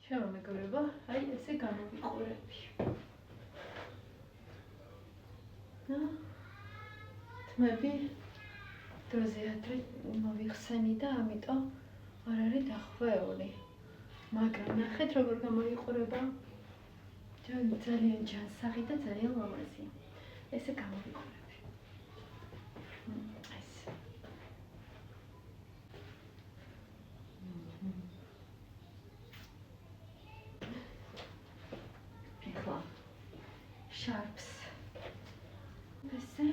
ჩემო მეგობრებო, აი ესე გამოვიყურები. თმები დროზე ადრე მოვიხსენი და ამიტომ არ არის დახვეული. მაგრამ ნახეთ როგორ გამოიყურება. ძალიან ჯანსაღი და ძალიან ლამაზი. ესე გამოვიყურები. ესე. ეხლა შარფს. ესე.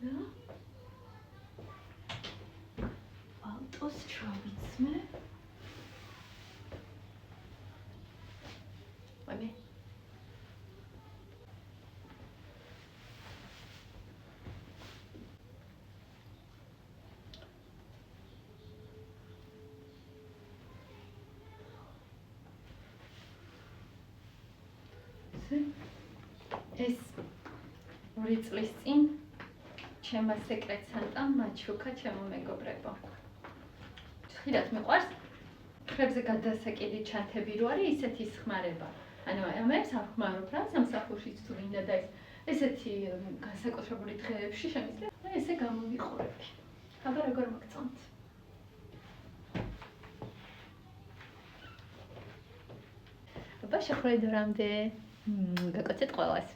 და ალტოს ჩავიცმე. ვაიმე. ეს 2 წლის წინ ჩემმა სეკრეტ სანტამ მაჩუქა ჩემო მეგობრებო. ხილად მიყვარს ხებზე გადასაკიდი ჩათები რო არის ისეთი ისხმარება. ანუ ამებს ახმარობ რა სამსახურშიც თუ მინდა და ესეთი განსაკუთრებული დღეებში შემიძლია ესე გამოვიყურები. აბა როგორ მოგწონთ? აბა შეხვედრამდე გაკოცეთ ყველას.